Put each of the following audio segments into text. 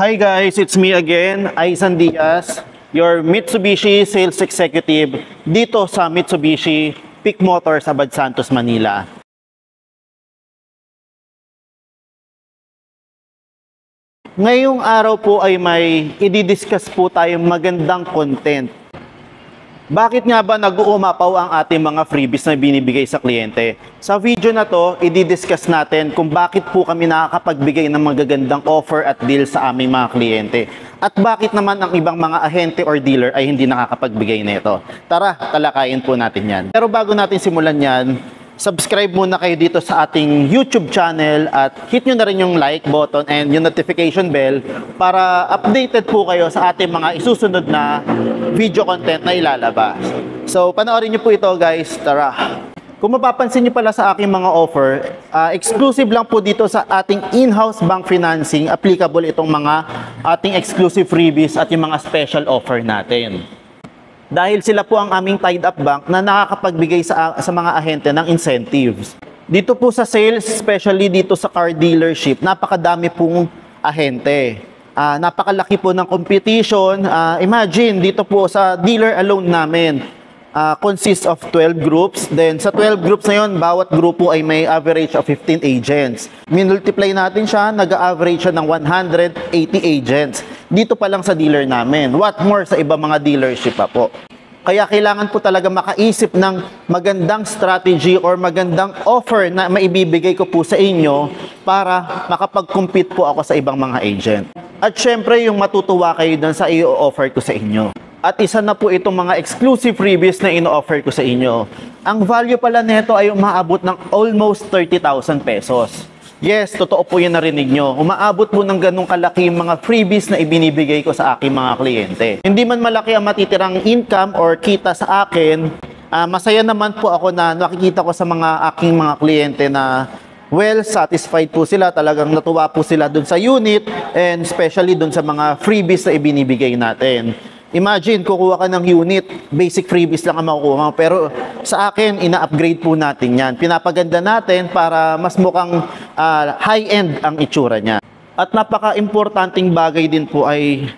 Hi guys, it's me again, Aisan Diaz, your Mitsubishi Sales Executive dito sa Mitsubishi Peak Motors, Abad Santos, Manila. Ngayong araw po ay may i-discuss po tayong magandang content. Bakit nga ba nag-uumapaw ang ating mga freebies na binibigay sa kliyente? Sa video na to, i-discuss natin kung bakit po kami nakakapagbigay ng magagandang offer at deal sa aming mga kliyente. At bakit naman ang ibang mga ahente or dealer ay hindi nakakapagbigay nito. Tara, talakayin po natin yan. Pero bago natin simulan yan, subscribe muna kayo dito sa ating YouTube channel at hit nyo na rin yung like button and yung notification bell para updated po kayo sa ating mga isusunod na video content na ilalabas. So, panoorin nyo po ito guys. Tara! Kung mapapansin nyo pala sa aking mga offer, exclusive lang po dito sa ating in-house bank financing, applicable itong mga ating exclusive freebies at yung mga special offer natin. Dahil sila po ang aming tied-up bank na nakakapagbigay sa mga ahente ng incentives. Dito po sa sales, especially dito sa car dealership, napakadami pong ahente. Napakalaki po ng competition. Imagine, dito po sa dealer alone namin, consists of 12 groups. Then sa 12 groups na yun, bawat grupo ay may average of 15 agents. Minultiply natin siya, nag-average siya ng 180 agents. Dito pa lang sa dealer namin. What more sa ibang mga dealership pa po. Kaya kailangan po talaga makaisip ng magandang strategy or magandang offer na maibibigay ko po sa inyo para makapag-compete po ako sa ibang mga agent. At syempre, yung matutuwa kayo dun sa i-offer ko sa inyo. At isa na po itong mga exclusive freebies na ino-offer ko sa inyo. Ang value pala nito ay umaabot ng almost 30,000 pesos. Yes, totoo po yung narinig nyo. Umaabot po ng ganong kalaki yung mga freebies na ibinibigay ko sa aking mga kliyente. Hindi man malaki ang matitirang income or kita sa akin, masaya naman po ako na nakikita ko sa mga aking mga kliyente na well, satisfied po sila. Talagang natuwa po sila dun sa unit and especially dun sa mga freebies na ibinibigay natin. Imagine, kukuha ka ng unit, basic freebies lang ang makukuha mo. Pero sa akin, ina-upgrade po natin yan. Pinapaganda natin para mas mukhang high-end ang itsura niya. At napaka-importanting bagay din po ay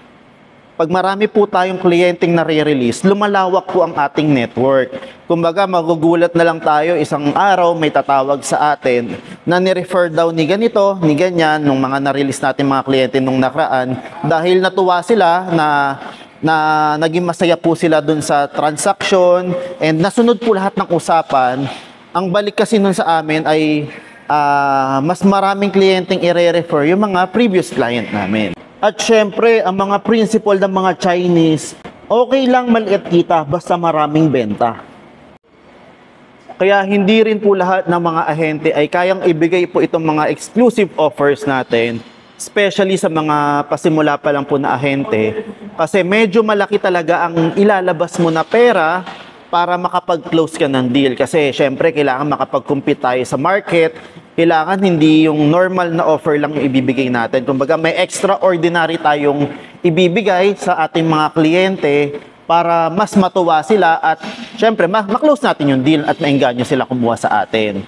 pag marami po tayong kliyenteng nare-release, lumalawak po ang ating network. Kumbaga, magugulat na lang tayo, isang araw may tatawag sa atin na ni-refer daw ni ganito, ni ganyan, nung mga na-release natin mga kliyente nung nakaraan dahil natuwa sila na naging masaya po sila dun sa transaction and nasunod po lahat ng usapan. Ang balik kasi nun sa amin ay mas maraming kliyenteng i-refer yung mga previous client namin. At syempre, ang mga principal ng mga Chinese, okay lang maliit kita basta maraming benta. Kaya hindi rin po lahat ng mga ahente ay kayang ibigay po itong mga exclusive offers natin, especially sa mga pasimula pa lang po na ahente, kasi medyo malaki talaga ang ilalabas mo na pera para makapag-close ka ng deal. Kasi syempre, kailangan makapag-compete tayo sa market. Kailangan hindi yung normal na offer lang yung ibibigay natin. Kumbaga, may extraordinary tayong ibibigay sa ating mga kliyente para mas matuwa sila at syempre, ma-close natin yung deal at maengganyo sila kumuha sa atin.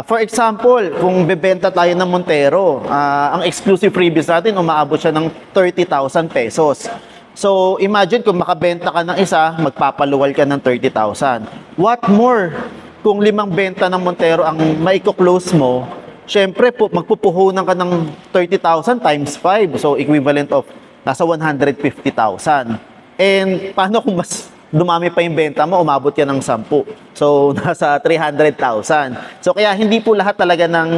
For example, kung bebenta tayo ng Montero, ang exclusive freebies natin, umaabot siya ng 30,000 pesos. So, imagine kung makabenta ka ng isa, magpapaluwal ka ng 30,000. What more, kung 5 benta ng Montero ang maiko-close mo, syempre po, magpupuhunan ka ng 30,000 times 5. So, equivalent of nasa 150,000. And paano kung mas dumami pa yung benta mo, umabot yan ng 10. So, nasa 300,000. So, kaya hindi po lahat talaga ng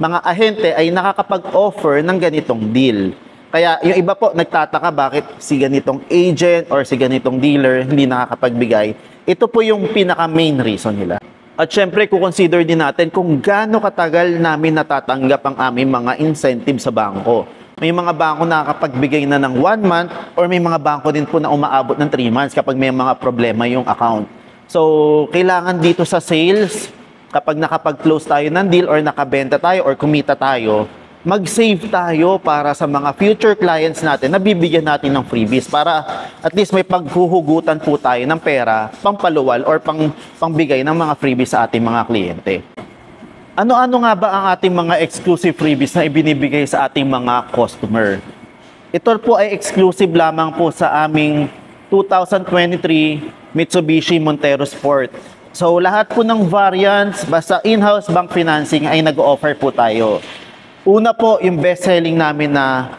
mga ahente ay nakakapag-offer ng ganitong deal. Kaya yung iba po nagtataka bakit si ganitong agent or si ganitong dealer hindi nakakapagbigay. Ito po yung pinaka-main reason nila. At syempre, kukonsider din natin kung gaano katagal namin natatanggap ang aming mga incentive sa bangko. May mga bangko na nakapagbigay na ng 1 month or may mga bangko din po na umaabot ng 3 months kapag may mga problema yung account. So, kailangan dito sa sales, kapag nakapag-close tayo ng deal or nakabenta tayo or kumita tayo, mag-save tayo para sa mga future clients natin na bibigyan natin ng freebies para at least may paghuhugutan po tayo ng pera, pampaluwal or pangbigay ng mga freebies sa ating mga kliyente. Ano-ano nga ba ang ating mga exclusive freebies na ibinibigay sa ating mga customer? Ito po ay exclusive lamang po sa aming 2023 Mitsubishi Montero Sport. So lahat po ng variants, basta in-house bank financing ay nag-offer po tayo. Una po yung best-selling namin na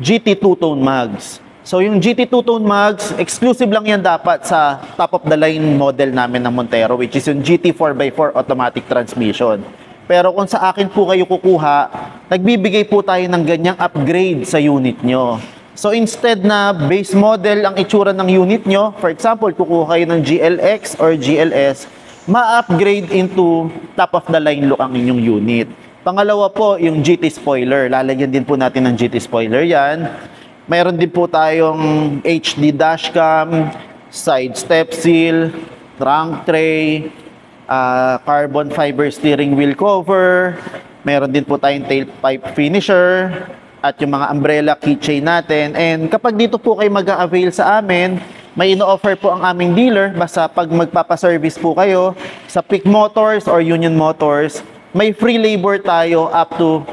GT two-tone mags. So yung GT two-tone mags, exclusive lang yan dapat sa top of the line model namin ng Montero, which is yung GT 4x4 automatic transmission. Pero kung sa akin po kayo kukuha, nagbibigay po tayo ng ganyang upgrade sa unit nyo. So instead na base model ang itsura ng unit nyo, for example, kukuha kayo ng GLX or GLS, ma-upgrade into top of the line look ang inyong unit. Pangalawa po, yung GT spoiler. Lalagyan din po natin ng GT spoiler yan. Mayroon din po tayong HD dashcam, side step seal, trunk tray, carbon fiber steering wheel cover. Meron din po tayong tailpipe finisher at yung mga umbrella keychain natin. And kapag dito po kayo mag-a-avail sa amin, may ino-offer po ang aming dealer. Basta pag magpapaservice po kayo sa Peak Motors or Union Motors, may free labor tayo up to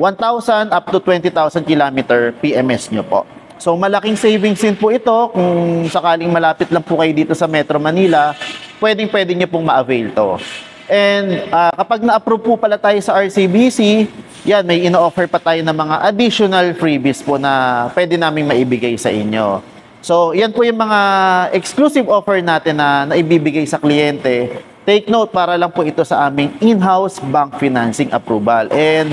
1,000 up to 20,000 kilometer PMS nyo po. So malaking savings din po ito. Kung sakaling malapit lang po kayo dito sa Metro Manila, pwede nyo pong ma-avail to. And kapag na-approve po pala tayo sa RCBC, yan, may ino-offer pa tayo ng mga additional freebies po na pwede namin maibigay sa inyo. So yan po yung mga exclusive offer natin na naibibigay sa kliyente. Take note, para lang po ito sa aming in-house bank financing approval. And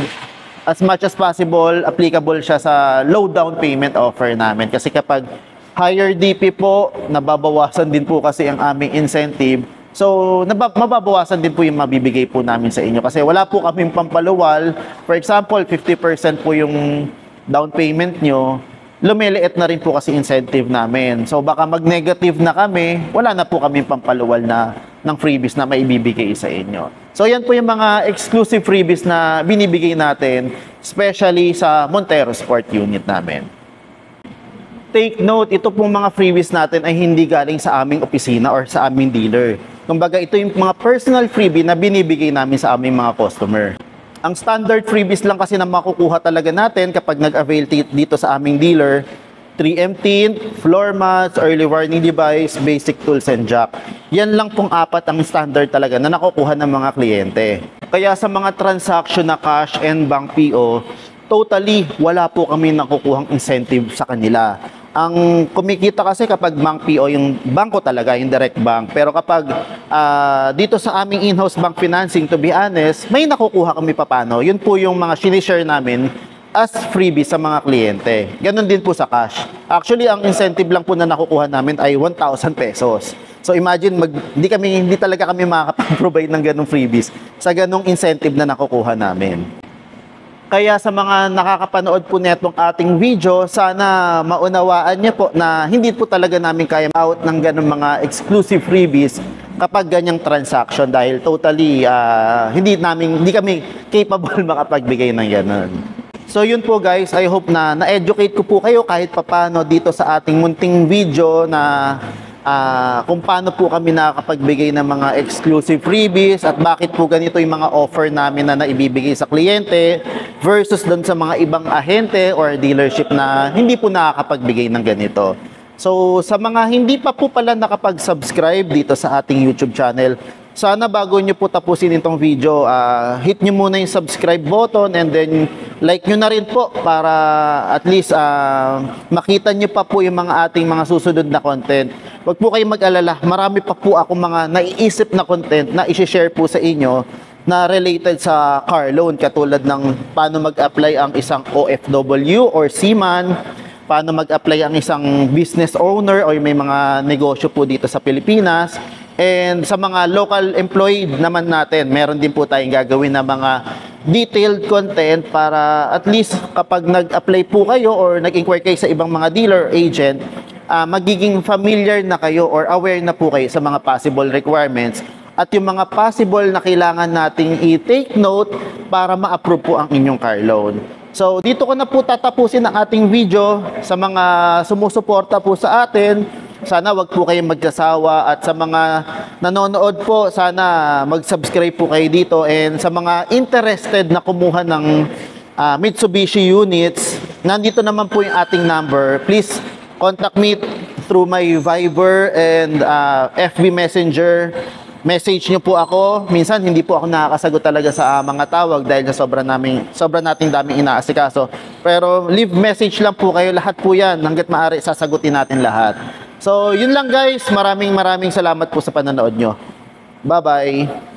as much as possible, applicable siya sa low down payment offer namin. Kasi kapag higher DP po, nababawasan din po kasi ang aming incentive. So, mababawasan din po yung mabibigay po namin sa inyo. Kasi wala po kaming pampaluwal. For example, 50% po yung down payment nyo, lumiliit na rin po kasi incentive namin. So, baka mag-negative na kami, wala na po kaming pampaluwal ng freebies na maibibigay sa inyo. So, yan po yung mga exclusive freebies na binibigay natin, especially sa Montero Sport unit namin. Take note, ito pong mga freebies natin ay hindi galing sa aming opisina or sa aming dealer. Kumbaga, ito yung mga personal freebie na binibigay namin sa aming mga customer. Ang standard freebies lang kasi na makukuha talaga natin kapag nag-avail dito sa aming dealer, 3M tint, floor mats, early warning device, basic tools and jack. Yan lang pong apat ang standard talaga na nakukuha ng mga kliyente. Kaya sa mga transaction na cash and bank PO, totally wala po kami nakukuhang incentive sa kanila. Ang kumikita kasi kapag bank PO, yung bangko talaga, yung direct bank. Pero kapag dito sa aming in-house bank financing, to be honest, may nakukuha kami papano. Yun po yung mga sinishare namin as freebie sa mga kliyente. Ganon din po sa cash. Actually, ang incentive lang po na nakukuha namin ay 1,000 pesos. So imagine, hindi talaga kami makakapag-provide ng ganong freebies sa ganong incentive na nakukuha namin. Kaya sa mga nakakapanood po netong ating video, sana maunawaan niyo po na hindi po talaga namin kaya out ng ganong mga exclusive freebies kapag ganyang transaction dahil totally hindi kami capable makapagbigay ng ganon. So yun po guys, I hope na na-educate ko po kayo kahit papano dito sa ating munting video na kung paano po kami nakakapagbigay ng mga exclusive freebies at bakit po ganito yung mga offer namin na naibibigay sa kliyente versus doon sa mga ibang ahente or dealership na hindi po nakakapagbigay ng ganito. So sa mga hindi pa po pala nakapag-subscribe dito sa ating YouTube channel, sana bago nyo po tapusin itong video, hit nyo muna yung subscribe button and then like nyo na rin po para at least makita nyo pa po yung mga ating mga susunod na content. Huwag po kayong mag-alala, marami pa po ako mga naiisip na content na isi-share po sa inyo na related sa car loan, katulad ng paano mag-apply ang isang OFW or seaman, paano mag-apply ang isang business owner o may mga negosyo po dito sa Pilipinas. And sa mga local employee naman natin, meron din po tayong gagawin na mga detailed content para at least kapag nag-apply po kayo or nag-inquire kayo sa ibang mga dealer agent, magiging familiar na kayo or aware na po kayo sa mga possible requirements at yung mga possible na kailangan nating i-take note para ma-approve po ang inyong car loan. So dito ko na po tatapusin ang ating video. Sa mga sumusuporta po sa atin, sana wag po kayong magkasawa, at sa mga nanonood po, sana mag-subscribe po kayo dito, and sa mga interested na kumuha ng Mitsubishi units, nandito naman po yung ating number. Please contact me through my Viber and FB Messenger. Message nyo po ako. Minsan hindi po ako nakakasagot talaga sa mga tawag dahil sa sobra nating daming inaasikaso. Pero leave message lang po kayo. Lahat po yan. Hanggat maaari, sasagutin natin lahat. So, yun lang guys. Maraming salamat po sa panonood nyo. Bye-bye.